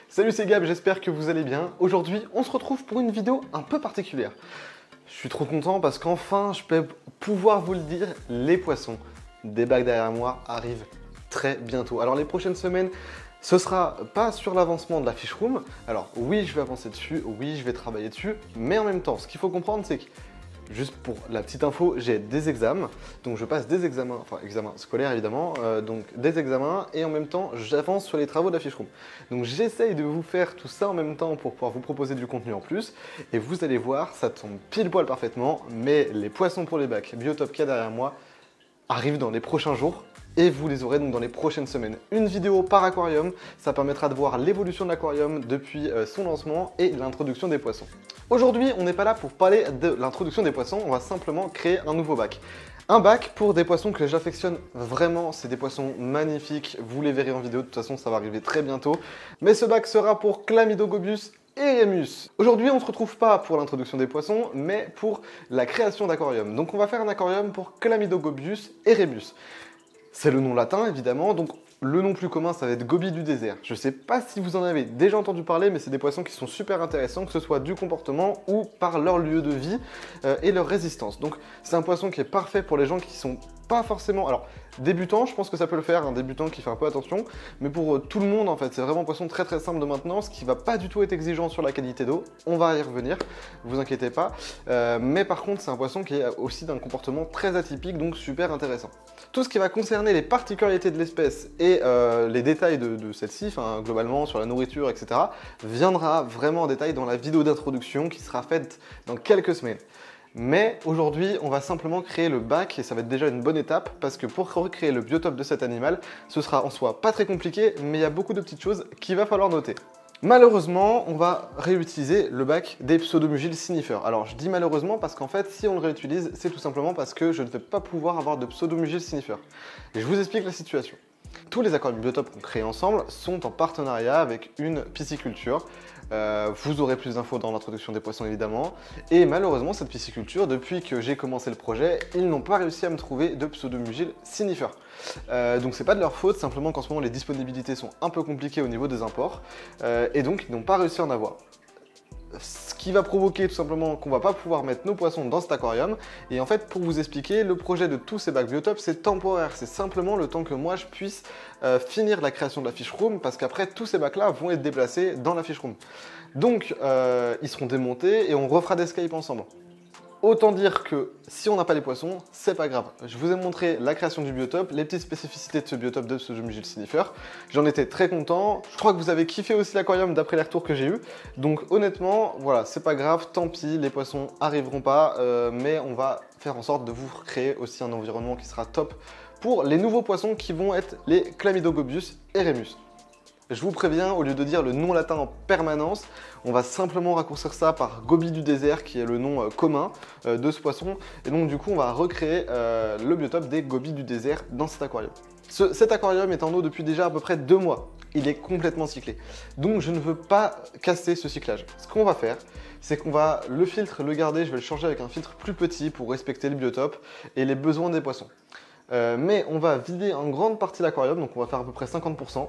Salut, c'est Gab, j'espère que vous allez bien. Aujourd'hui, on se retrouve pour une vidéo un peu particulière. Je suis trop content parce qu'enfin, je peux pouvoir vous le dire, les poissons des bacs derrière moi arrivent très bientôt. Alors les prochaines semaines, ce sera pas sur l'avancement de la fiche room. Alors oui, je vais avancer dessus, oui, je vais travailler dessus, mais en même temps, ce qu'il faut comprendre, c'est que juste pour la petite info, j'ai des examens, donc je passe des examens, enfin examens scolaires évidemment, donc des examens et en même temps j'avance sur les travaux de la fiche room. Donc j'essaye de vous faire tout ça en même temps pour pouvoir vous proposer du contenu en plus et vous allez voir, ça tombe pile poil parfaitement, mais les poissons pour les bacs Biotop qu'il y a derrière moi arrivent dans les prochains jours. Et vous les aurez donc dans les prochaines semaines. Une vidéo par aquarium, ça permettra de voir l'évolution de l'aquarium depuis son lancement et l'introduction des poissons. Aujourd'hui, on n'est pas là pour parler de l'introduction des poissons, on va simplement créer un nouveau bac. Un bac pour des poissons que j'affectionne vraiment, c'est des poissons magnifiques, vous les verrez en vidéo, de toute façon ça va arriver très bientôt. Mais ce bac sera pour Chlamydogobius et Remus. Aujourd'hui, on ne se retrouve pas pour l'introduction des poissons, mais pour la création d'aquarium. Donc on va faire un aquarium pour Chlamydogobius et Remus. C'est le nom latin évidemment, donc le nom plus commun ça va être Gobies du désert. Je ne sais pas si vous en avez déjà entendu parler, mais c'est des poissons qui sont super intéressants, que ce soit du comportement ou par leur lieu de vie et leur résistance. Donc c'est un poisson qui est parfait pour les gens qui sont pas forcément... Alors, débutant, je pense que ça peut le faire, un débutant qui fait un peu attention, mais pour tout le monde en fait, c'est vraiment un poisson très très simple de maintenance, qui va pas du tout être exigeant sur la qualité d'eau, on va y revenir, vous inquiétez pas, mais par contre c'est un poisson qui est aussi d'un comportement très atypique, donc super intéressant. Tout ce qui va concerner les particularités de l'espèce et les détails de celle-ci, enfin, globalement sur la nourriture, etc., viendra vraiment en détail dans la vidéo d'introduction qui sera faite dans quelques semaines. Mais aujourd'hui, on va simplement créer le bac et ça va être déjà une bonne étape parce que pour recréer le biotope de cet animal, ce sera en soi pas très compliqué, mais il y a beaucoup de petites choses qu'il va falloir noter. Malheureusement, on va réutiliser le bac des Pseudomugil Sniffer. Alors je dis malheureusement parce qu'en fait, si on le réutilise, c'est tout simplement parce que je ne vais pas pouvoir avoir de Pseudomugil Sniffer. Et je vous explique la situation. Tous les aquariums biotope qu'on crée ensemble sont en partenariat avec une pisciculture. Vous aurez plus d'infos dans l'introduction des poissons évidemment. Et malheureusement, cette pisciculture, depuis que j'ai commencé le projet, ils n'ont pas réussi à me trouver de Pseudomugil Sniffer. Donc c'est pas de leur faute, simplement qu'en ce moment les disponibilités sont un peu compliquées au niveau des imports. Et donc ils n'ont pas réussi à en avoir. Ce qui va provoquer tout simplement qu'on va pas pouvoir mettre nos poissons dans cet aquarium. Et en fait, pour vous expliquer, le projet de tous ces bacs Biotop, c'est temporaire. C'est simplement le temps que moi je puisse finir la création de la fiche room, parce qu'après, tous ces bacs-là vont être déplacés dans la fiche room. Donc, ils seront démontés et on refera des Skype ensemble. Autant dire que si on n'a pas les poissons, c'est pas grave. Je vous ai montré la création du biotope, les petites spécificités de ce biotope de Pseudomugil Sniffer. J'en étais très content. Je crois que vous avez kiffé aussi l'aquarium d'après les retours que j'ai eu. Donc honnêtement, voilà, c'est pas grave, tant pis, les poissons arriveront pas, mais on va faire en sorte de vous créer aussi un environnement qui sera top pour les nouveaux poissons qui vont être les Chlamydogobius et Remus. Je vous préviens, au lieu de dire le nom latin en permanence, on va simplement raccourcir ça par Gobies du désert, qui est le nom commun de ce poisson. Et donc du coup, on va recréer le biotope des Gobies du désert dans cet aquarium. Cet aquarium est en eau depuis déjà à peu près 2 mois. Il est complètement cyclé. Donc je ne veux pas casser ce cyclage. Ce qu'on va faire, c'est qu'on va le filtre, le garder, je vais le changer avec un filtre plus petit pour respecter le biotope et les besoins des poissons. Mais on va vider en grande partie l'aquarium, donc on va faire à peu près 50%.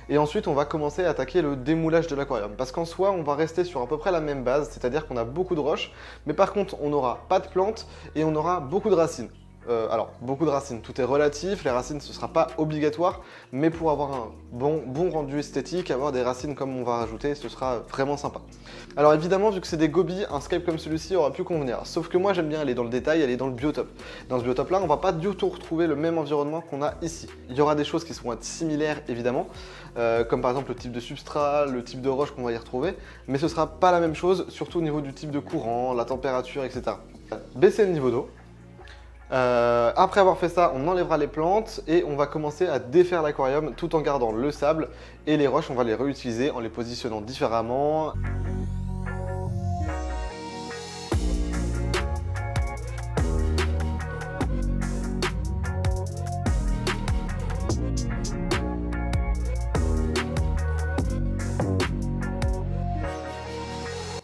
Et ensuite, on va commencer à attaquer le démoulage de l'aquarium. Parce qu'en soi, on va rester sur à peu près la même base, c'est-à-dire qu'on a beaucoup de roches, mais par contre, on n'aura pas de plantes et on aura beaucoup de racines. Alors, beaucoup de racines, tout est relatif, les racines ce ne sera pas obligatoire, mais pour avoir un bon rendu esthétique, avoir des racines comme on va rajouter, ce sera vraiment sympa. Alors évidemment, vu que c'est des gobies, un Skype comme celui-ci aura pu convenir, sauf que moi j'aime bien aller dans le détail, aller dans le biotope. Dans ce biotope là, on va pas du tout retrouver le même environnement qu'on a ici. Il y aura des choses qui seront être similaires évidemment, comme par exemple le type de substrat, le type de roche qu'on va y retrouver, mais ce sera pas la même chose, surtout au niveau du type de courant, la température, etc. Baisser le niveau d'eau. Après avoir fait ça, on enlèvera les plantes et on va commencer à défaire l'aquarium tout en gardant le sable et les roches, on va les réutiliser en les positionnant différemment.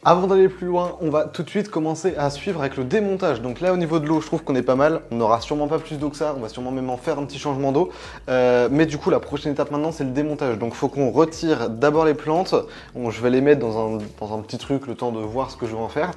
Avant d'aller plus loin, on va tout de suite commencer à suivre avec le démontage. Donc là, au niveau de l'eau, je trouve qu'on est pas mal. On n'aura sûrement pas plus d'eau que ça. On va sûrement même en faire un petit changement d'eau. Mais du coup, la prochaine étape maintenant, c'est le démontage. Donc, il faut qu'on retire d'abord les plantes. Bon, je vais les mettre dans un petit truc, le temps de voir ce que je vais en faire.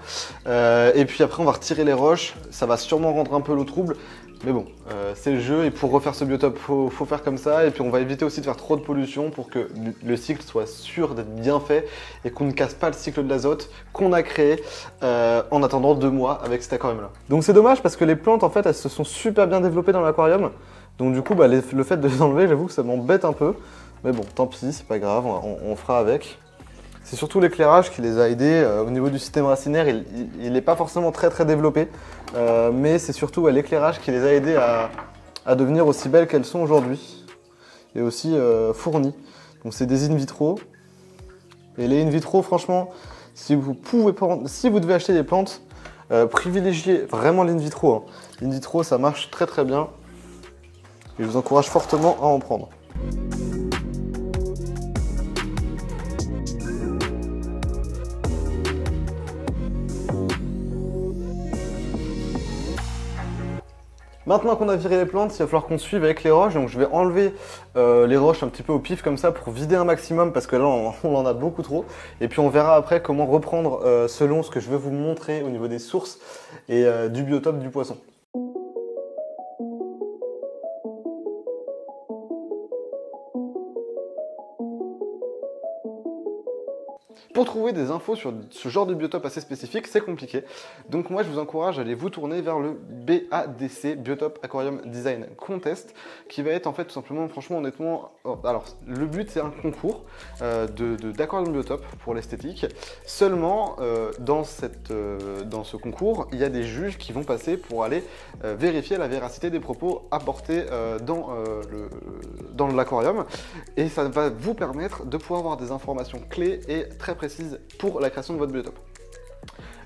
Et puis après, on va retirer les roches. Ça va sûrement rendre un peu l'eau trouble. Mais bon, c'est le jeu et pour refaire ce biotope, faut faire comme ça. Et puis on va éviter aussi de faire trop de pollution pour que le cycle soit sûr d'être bien fait et qu'on ne casse pas le cycle de l'azote qu'on a créé en attendant 2 mois avec cet aquarium là. Donc c'est dommage parce que les plantes en fait elles se sont super bien développées dans l'aquarium. Donc du coup le fait de les enlever, j'avoue que ça m'embête un peu. Mais bon, tant pis, c'est pas grave, on fera avec. C'est surtout l'éclairage qui les a aidés. Au niveau du système racinaire, il n'est pas forcément très développé, mais c'est surtout l'éclairage qui les a aidés à devenir aussi belles qu'elles sont aujourd'hui et aussi fournies. Donc c'est des in vitro. Et les in vitro, franchement, si vous devez acheter des plantes, privilégiez vraiment l'in vitro. Hein. L'in vitro, ça marche très bien. Et je vous encourage fortement à en prendre. Maintenant qu'on a viré les plantes, il va falloir qu'on suive avec les roches. Donc je vais enlever les roches un petit peu au pif comme ça pour vider un maximum parce que là on en a beaucoup trop. Et puis on verra après comment reprendre selon ce que je vais vous montrer au niveau des sources et du biotope du poisson. Pour trouver des infos sur ce genre de biotope assez spécifique, c'est compliqué. Donc moi, je vous encourage à aller vous tourner vers le BADC, Biotope Aquarium Design Contest, qui va être en fait tout simplement, franchement, honnêtement, alors le but c'est un concours d'aquarium biotope pour l'esthétique. Seulement, dans ce concours, il y a des juges qui vont passer pour aller vérifier la véracité des propos apportés dans l'aquarium. Et ça va vous permettre de pouvoir avoir des informations clés et très précise pour la création de votre biotope.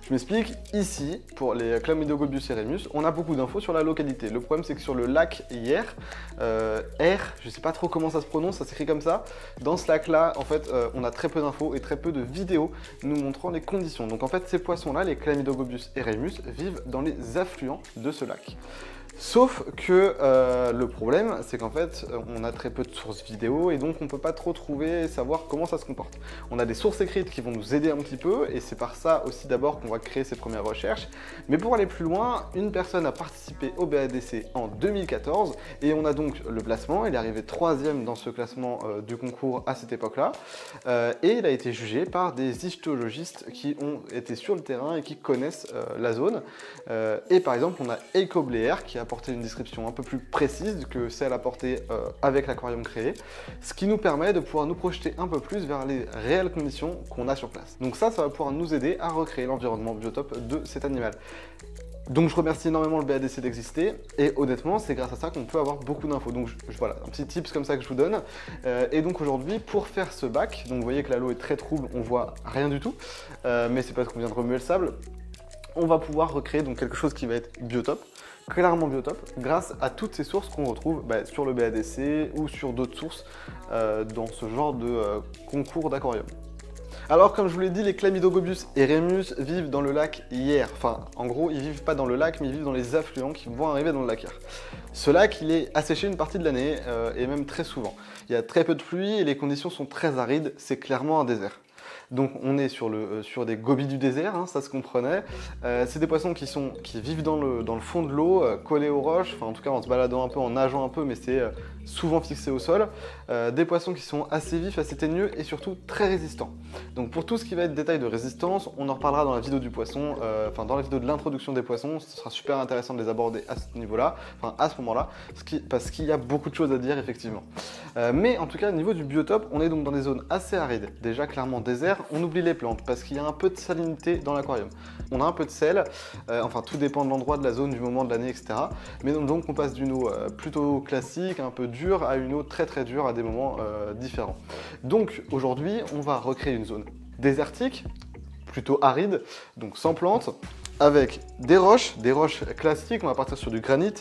Je m'explique, ici, pour les Chlamydogobius eremus, on a beaucoup d'infos sur la localité. Le problème, c'est que sur le lac hier, je sais pas trop comment ça se prononce, ça s'écrit comme ça. Dans ce lac-là, en fait, on a très peu d'infos et très peu de vidéos nous montrant les conditions. Donc en fait, ces poissons-là, les Chlamydogobius eremus, vivent dans les affluents de ce lac. Sauf que le problème, c'est qu'en fait, on a très peu de sources vidéo et donc on ne peut pas trop trouver et savoir comment ça se comporte. On a des sources écrites qui vont nous aider un petit peu et c'est par ça aussi d'abord qu'on va créer ces premières recherches. Mais pour aller plus loin, une personne a participé au BADC en 2014 et on a donc le classement. Il est arrivé 3e dans ce classement du concours à cette époque-là et il a été jugé par des ichthyologistes qui ont été sur le terrain et qui connaissent la zone. Et par exemple, on a Eiko Bleer qui a apporté une description un peu plus précise que celle apportée avec l'aquarium créé, ce qui nous permet de pouvoir nous projeter un peu plus vers les réelles conditions qu'on a sur place. Donc ça va pouvoir nous aider à recréer l'environnement biotope de cet animal. Donc je remercie énormément le BADC d'exister et honnêtement c'est grâce à ça qu'on peut avoir beaucoup d'infos. Donc voilà, un petit tips comme ça que je vous donne. Et donc aujourd'hui pour faire ce bac, donc vous voyez que l'eau est très trouble, on voit rien du tout, mais c'est parce qu'on vient de remuer le sable. On va pouvoir recréer donc quelque chose qui va être biotope, clairement biotope, grâce à toutes ces sources qu'on retrouve sur le BADC ou sur d'autres sources dans ce genre de concours d'aquarium. Alors comme je vous l'ai dit, les Chlamydogobius eremus vivent dans le lac hier. Enfin, en gros, ils vivent pas dans le lac, mais ils vivent dans les affluents qui vont arriver dans le lac hier. Ce lac, il est asséché une partie de l'année et même très souvent. Il y a très peu de pluie et les conditions sont très arides, c'est clairement un désert. Donc on est sur des gobies du désert, hein, ça se comprenait. C'est des poissons qui vivent dans le fond de l'eau, collés aux roches, enfin en tout cas en se baladant un peu, en nageant un peu, mais c'est souvent fixé au sol. Des poissons qui sont assez vifs, assez ténueux et surtout très résistants. Donc pour tout ce qui va être détail de résistance, on en reparlera dans la vidéo du poisson, dans la vidéo de l'introduction des poissons, ce sera super intéressant de les aborder à ce niveau-là, enfin à ce moment-là, parce qu'il y a beaucoup de choses à dire effectivement. Mais en tout cas au niveau du biotope, on est donc dans des zones assez arides, déjà clairement désert. On oublie les plantes parce qu'il y a un peu de salinité dans l'aquarium. On a un peu de sel, enfin tout dépend de l'endroit, de la zone, du moment de l'année, etc. Mais donc on passe d'une eau plutôt classique, un peu dure, à une eau très dure à des moments différents. Donc aujourd'hui, on va recréer une zone désertique, plutôt aride, donc sans plantes, avec des roches classiques. On va partir sur du granit.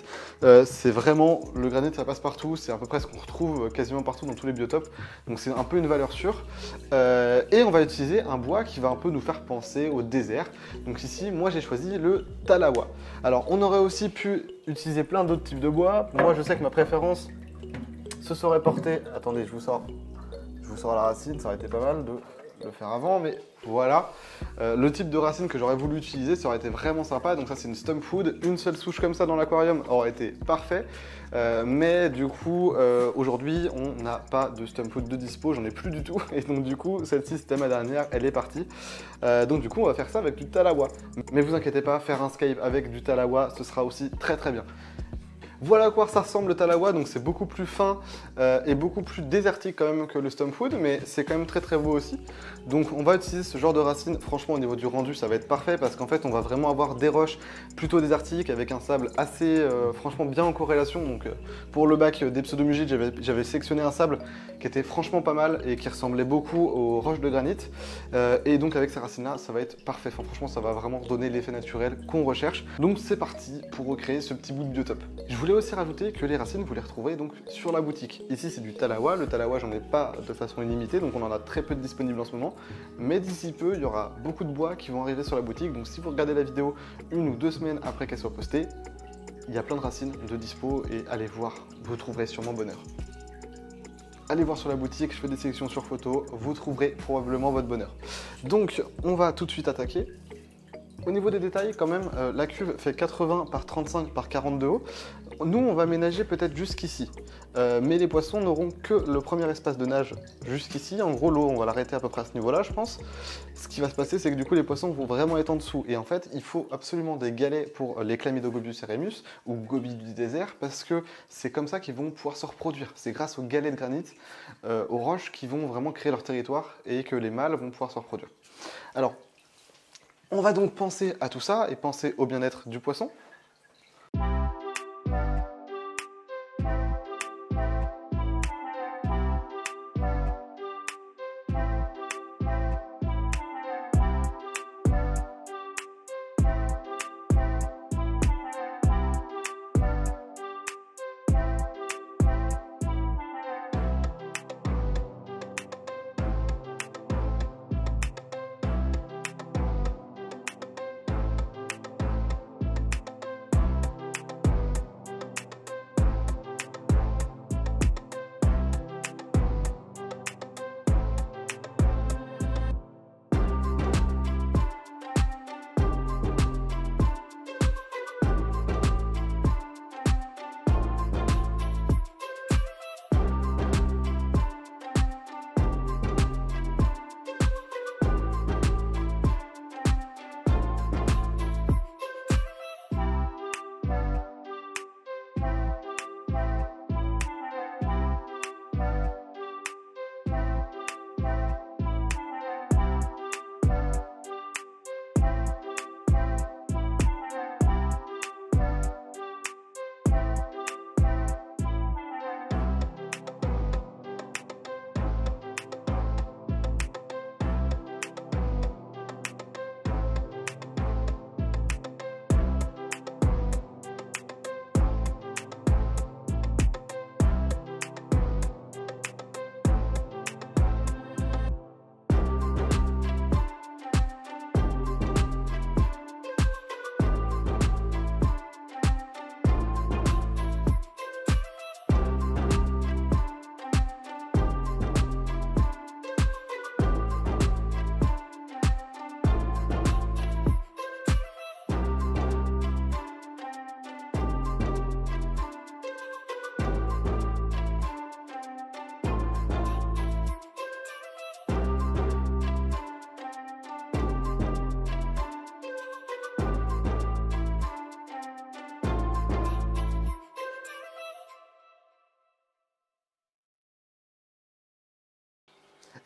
C'est vraiment, le granit ça passe partout, c'est à peu près ce qu'on retrouve quasiment partout dans tous les biotopes. Donc c'est un peu une valeur sûre. Et on va utiliser un bois qui va un peu nous faire penser au désert. Donc ici, moi j'ai choisi le talawa. Alors on aurait aussi pu utiliser plein d'autres types de bois. Moi je sais que ma préférence se serait portée... Attendez, je vous sors la racine, ça aurait été pas mal de le faire avant, mais voilà. Le type de racine que j'aurais voulu utiliser, ça aurait été vraiment sympa. Donc ça c'est une stump food, une seule souche comme ça dans l'aquarium aurait été parfait. Mais du coup, aujourd'hui, on n'a pas de stump food de dispo, j'en ai plus du tout. Et donc du coup, celle-ci c'était ma dernière, elle est partie. Donc du coup, on va faire ça avec du talawa. Mais vous inquiétez pas, faire un scape avec du talawa, ce sera aussi très très bien. Voilà à quoi ça ressemble le talawa, donc c'est beaucoup plus fin et beaucoup plus désertique quand même que le stump food, mais c'est quand même très très beau aussi. Donc on va utiliser ce genre de racines, franchement au niveau du rendu ça va être parfait parce qu'en fait on va vraiment avoir des roches plutôt désertiques avec un sable assez franchement bien en corrélation. Donc pour le bac des pseudomugites j'avais sélectionné un sable qui était franchement pas mal et qui ressemblait beaucoup aux roches de granit. Et donc avec ces racines là ça va être parfait, enfin, franchement ça va vraiment donner l'effet naturel qu'on recherche. Donc c'est parti pour recréer ce petit bout de biotope. Je voulais aussi rajouter que les racines vous les retrouvez donc sur la boutique. Ici c'est du talawa, le talawa j'en ai pas de façon illimitée donc on en a très peu de disponibles en ce moment. Mais d'ici peu il y aura beaucoup de bois qui vont arriver sur la boutique, donc si vous regardez la vidéo 1 ou 2 semaines après qu'elle soit postée, il y a plein de racines de dispo et allez voir, vous trouverez sûrement bonheur. Allez voir sur la boutique, je fais des sélections sur photo, vous trouverez probablement votre bonheur. Donc on va tout de suite attaquer. Au niveau des détails, quand même, la cuve fait 80 par 35 par 40 de haut. Nous, on va ménager peut-être jusqu'ici. Mais les poissons n'auront que le premier espace de nage jusqu'ici. En gros, l'eau, on va l'arrêter à peu près à ce niveau-là, je pense. Ce qui va se passer, c'est que du coup, les poissons vont vraiment être en dessous. Et en fait, il faut absolument des galets pour les Chlamydogobius eremus, ou gobies du désert, parce que c'est comme ça qu'ils vont pouvoir se reproduire. C'est grâce aux galets de granit, aux roches, qui vont vraiment créer leur territoire et que les mâles vont pouvoir se reproduire. Alors, on va donc penser à tout ça et penser au bien-être du poisson.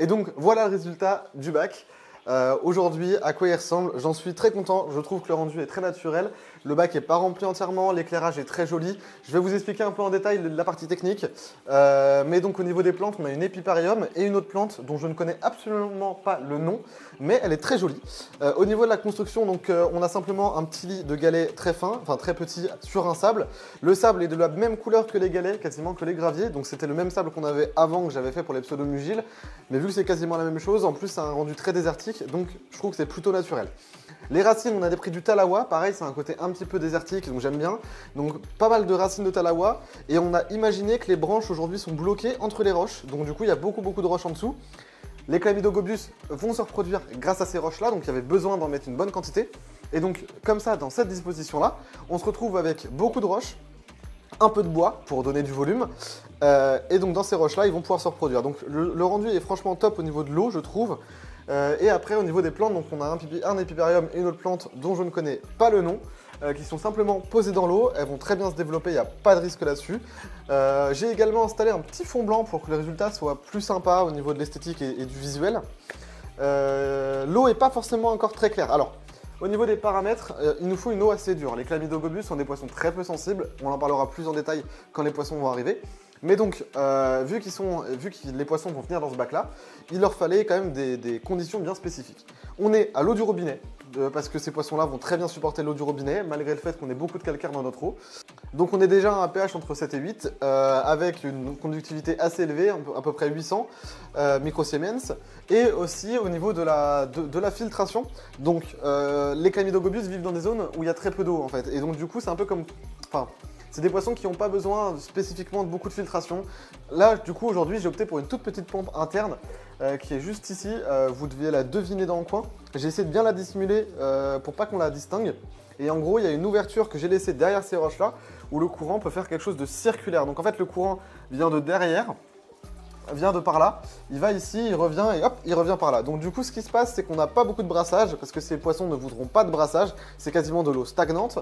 Et donc voilà le résultat du bac. aujourd'hui à quoi il ressemble. J'en suis très content, je trouve que le rendu est très naturel. Le bac n'est pas rempli entièrement, l'éclairage est très joli. Je vais vous expliquer un peu en détail la partie technique. Mais donc au niveau des plantes, on a une épiparium et une autre plante dont je ne connais absolument pas le nom, mais elle est très jolie. Au niveau de la construction, donc, on a simplement un petit lit de galets très fin, enfin très petit, sur un sable. Le sable est de la même couleur que les galets, quasiment que les graviers. Donc c'était le même sable qu'on avait avant, que j'avais fait pour les pseudomugiles. Mais vu que c'est quasiment la même chose, en plus c'est un rendu très désertique, donc je trouve que c'est plutôt naturel. Les racines, on a pris du talawa, pareil, c'est un côté un petit peu désertique, donc j'aime bien. Donc pas mal de racines de talawa, et on a imaginé que les branches aujourd'hui sont bloquées entre les roches, donc du coup il y a beaucoup de roches en dessous. Les Chlamydogobius vont se reproduire grâce à ces roches-là, donc il y avait besoin d'en mettre une bonne quantité. Et donc comme ça, dans cette disposition-là, on se retrouve avec beaucoup de roches, un peu de bois pour donner du volume, et donc dans ces roches-là, ils vont pouvoir se reproduire. Donc le rendu est franchement top au niveau de l'eau, je trouve. Et après, au niveau des plantes, donc on a un épiparium et une autre plante dont je ne connais pas le nom, qui sont simplement posées dans l'eau. Elles vont très bien se développer, il n'y a pas de risque là-dessus. J'ai également installé un petit fond blanc pour que le résultat soit plus sympa au niveau de l'esthétique et du visuel. L'eau n'est pas forcément encore très claire. Alors, au niveau des paramètres, il nous faut une eau assez dure. Les Chlamydogobius sont des poissons très peu sensibles. On en parlera plus en détail quand les poissons vont arriver. Mais donc, vu que les poissons vont venir dans ce bac-là, il leur fallait quand même des conditions bien spécifiques. On est à l'eau du robinet, parce que ces poissons-là vont très bien supporter l'eau du robinet, malgré le fait qu'on ait beaucoup de calcaire dans notre eau. Donc on est déjà à un pH entre 7 et 8, avec une conductivité assez élevée, à peu près 800 microsiemens, et aussi au niveau de la filtration. Donc les Chlamydogobius vivent dans des zones où il y a très peu d'eau en fait, et donc du coup c'est un peu comme... c'est des poissons qui n'ont pas besoin spécifiquement de beaucoup de filtration. Là, du coup, aujourd'hui, j'ai opté pour une toute petite pompe interne qui est juste ici. Vous deviez la deviner dans le coin. J'ai essayé de bien la dissimuler pour pas qu'on la distingue. Et en gros, il y a une ouverture que j'ai laissée derrière ces roches-là où le courant peut faire quelque chose de circulaire. Donc en fait, le courant vient de derrière, vient de par là, il va ici, il revient et hop, il revient par là. Donc du coup, ce qui se passe, c'est qu'on n'a pas beaucoup de brassage parce que ces poissons ne voudront pas de brassage, c'est quasiment de l'eau stagnante.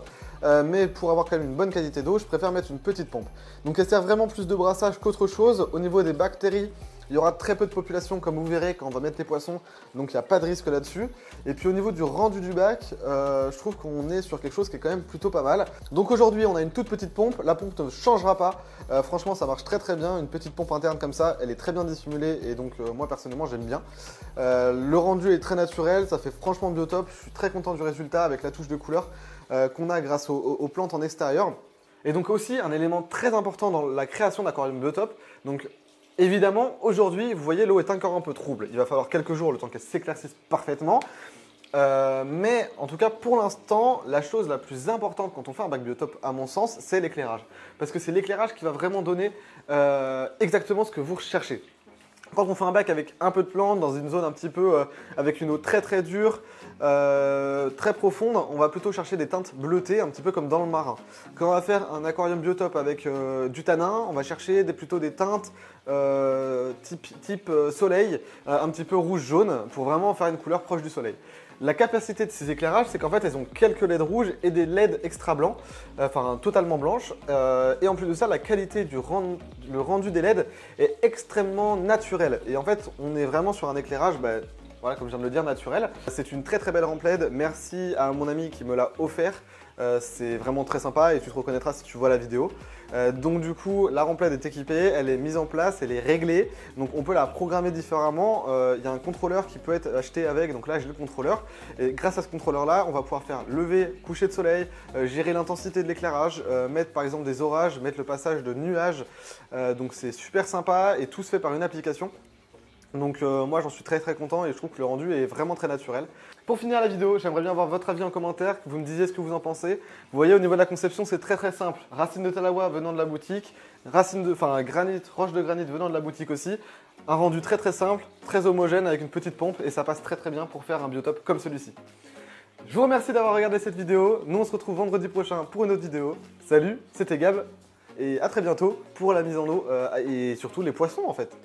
Mais pour avoir quand même une bonne qualité d'eau, je préfère mettre une petite pompe. Donc elle sert vraiment plus de brassage qu'autre chose. Au niveau des bactéries, il y aura très peu de population comme vous verrez quand on va mettre les poissons, donc il n'y a pas de risque là-dessus. Et puis au niveau du rendu du bac, je trouve qu'on est sur quelque chose qui est quand même plutôt pas mal. Donc aujourd'hui on a une toute petite pompe, la pompe ne changera pas, franchement ça marche très bien, une petite pompe interne comme ça, elle est très bien dissimulée et donc moi personnellement j'aime bien. Le rendu est très naturel, ça fait franchement biotope, je suis très content du résultat avec la touche de couleur qu'on a grâce aux plantes en extérieur. Et donc aussi un élément très important dans la création d'aquarium biotope, donc évidemment, aujourd'hui, vous voyez, l'eau est encore un peu trouble. Il va falloir quelques jours le temps qu'elle s'éclaircisse parfaitement. Mais en tout cas, pour l'instant, la chose la plus importante quand on fait un bac biotope, à mon sens, c'est l'éclairage. Parce que c'est l'éclairage qui va vraiment donner exactement ce que vous recherchez. Quand on fait un bac avec un peu de plantes, dans une zone un petit peu avec une eau très dure, très profonde, on va plutôt chercher des teintes bleutées, un petit peu comme dans le marin. Quand on va faire un aquarium biotope avec du tanin, on va chercher plutôt des teintes type soleil, un petit peu rouge-jaune, pour vraiment faire une couleur proche du soleil. La capacité de ces éclairages, c'est qu'en fait, elles ont quelques LED rouges et des LED extra blancs, enfin totalement blanches. Et en plus de ça, la qualité le rendu des LED est extrêmement naturel. Et en fait, on est vraiment sur un éclairage, voilà, comme je viens de le dire, naturel. C'est une très belle lampe LED. Merci à mon ami qui me l'a offert. C'est vraiment très sympa et tu te reconnaîtras si tu vois la vidéo. Donc du coup, la lampe LED est équipée, elle est mise en place, elle est réglée. Donc on peut la programmer différemment. Il y a un contrôleur qui peut être acheté avec. Donc là, j'ai le contrôleur. Et grâce à ce contrôleur-là, on va pouvoir faire lever, coucher de soleil, gérer l'intensité de l'éclairage, mettre par exemple des orages, mettre le passage de nuages. Donc c'est super sympa et tout se fait par une application. Donc moi j'en suis très content et je trouve que le rendu est vraiment très naturel. Pour finir la vidéo, j'aimerais bien avoir votre avis en commentaire, que vous me disiez ce que vous en pensez. Vous voyez au niveau de la conception c'est très simple. Racines de talawa venant de la boutique, roche de granit venant de la boutique aussi. Un rendu très simple, très homogène avec une petite pompe et ça passe très bien pour faire un biotope comme celui-ci. Je vous remercie d'avoir regardé cette vidéo. Nous on se retrouve vendredi prochain pour une autre vidéo. Salut, c'était Gab et à très bientôt pour la mise en eau et surtout les poissons en fait.